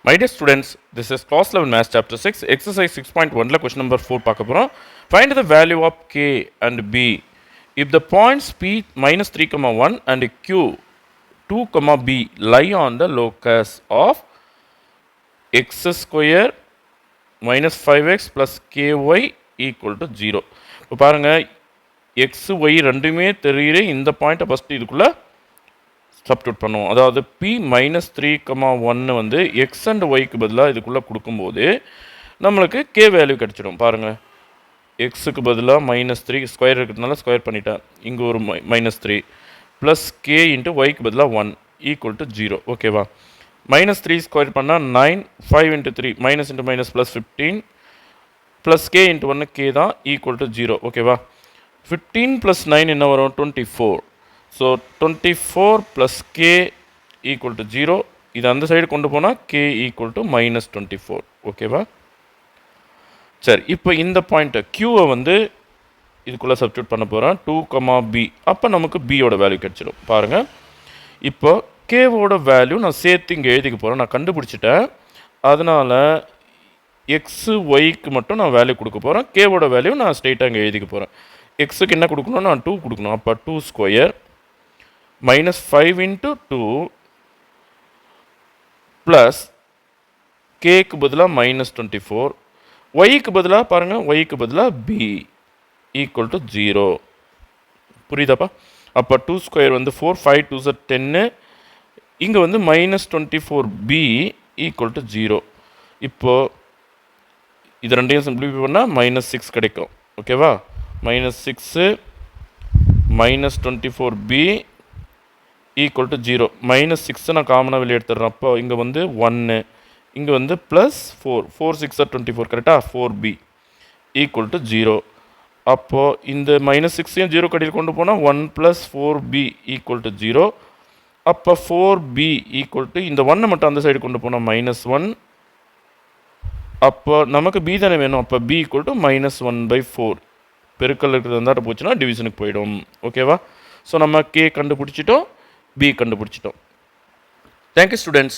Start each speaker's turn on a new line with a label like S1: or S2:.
S1: My dear students, this is class 11 math chapter 6, exercise 6.1 question number 4 பார்க்க போறோம். Find the value of k and b if the points p minus 3, 1 and q 2, b lie on the locus of x square minus 5x plus ky equal to 0. இப்போ பாருங்க x, y ரெண்டுமே தெரியுற இந்த பாயிண்ட்டை first இதுக்குள்ள substitute பண்ணுவோம். அதாவது p minus 3, 1 வந்து எக்ஸ் அண்ட் ஒய்க்கு பதிலாக இதுக்குள்ளே கொடுக்கும்போது நம்மளுக்கு k வேல்யூ கிடச்சிடும். பாருங்கள், எக்ஸுக்கு பதிலாக -3 ஸ்கொயர் இருக்கிறதுனால ஸ்கொயர் பண்ணிட்டேன். இங்கே ஒரு -3 ப்ளஸ் k இன்ட்டு ஒய்க்கு பதிலாக 1 ஈக்குவல் டு 0. ஓகேவா? -3 ஸ்கொயர் பண்ணால் 9, 5 into 3 minus into minus plus 15 plus k into 1 k தான் ஈக்குவல் டு 0. ஓகேவா? 15 ப்ளஸ் 9 என்ன வரும்? 24. So 24 plus k equal to 0. இது அந்த சைடு கொண்டு போனால் k ஈக்குவல் டு -24. ஓகேவா? சரி, இப்போ இந்த பாயிண்ட்டை க்யூவை வந்து இதுக்குள்ளே சப்ஸ்டியூட் பண்ண போகிறேன். 2, b. அப்போ நமக்கு பியோட வேல்யூ கிடச்சிடும். பாருங்கள், இப்போ கேவோட வேல்யூ நான் சேர்த்து இங்கே எழுதிக்க போகிறேன். நான் கண்டுபிடிச்சிட்டேன். அதனால் எக்ஸு ஒய்க்கு மட்டும் நான் வேல்யூ கொடுக்க போகிறேன். கேவோட வேல்யூ நான் ஸ்ட்ரெயிட்டாக இங்கே எழுதிக்க போகிறேன். எக்ஸுக்கு என்ன கொடுக்கணும்? நான் 2 கொடுக்கணும். அப்போ 2 square minus 5 into 2 plus k க்கு பதிலாக -24, y க்கு பதிலாக பாருங்கள், y க்கு பதிலாக b equal to 0. புரியுதாப்பா? அப்போ 2 ஸ்கொயர் வந்து 4, 5 2s are 10, இங்கே வந்து -24b equal to 0. இப்போ இது ரெண்டையும் சிம்பிளிஃபை பண்ணால் -6 கிடைக்கும். ஓகேவா? -6 -24b ஈக்குவல் டு 0. -6 நான் காமனாக வெளியே எடுத்துடுறேன். அப்போ இங்கே வந்து 1, இங்கே வந்து ப்ளஸ் 4, 4 6 24, கரெக்டாக? 4b equal to 0. அப்போது இந்த -6ஐயும் 0 கடையில் கொண்டு போனால் 1 ப்ளஸ் 4b ஈக்குவல் டு 0. அப்போ 4b ஈக்குவல் டு இந்த 1 மட்டும் அந்த சைடு கொண்டு போனால் -1. அப்போ நமக்கு b தானே வேணும். அப்போ b ஈக்குவல் டு -1/4. பெருக்கல் இருக்கிறது இருந்தால் போச்சுன்னா டிவிஷனுக்கு போயிடும். ஓகேவா? ஸோ நம்ம k கண்டுபிடிச்சிட்டோம், b கண்டுபிடிச்சிட்டோம். Thank you students.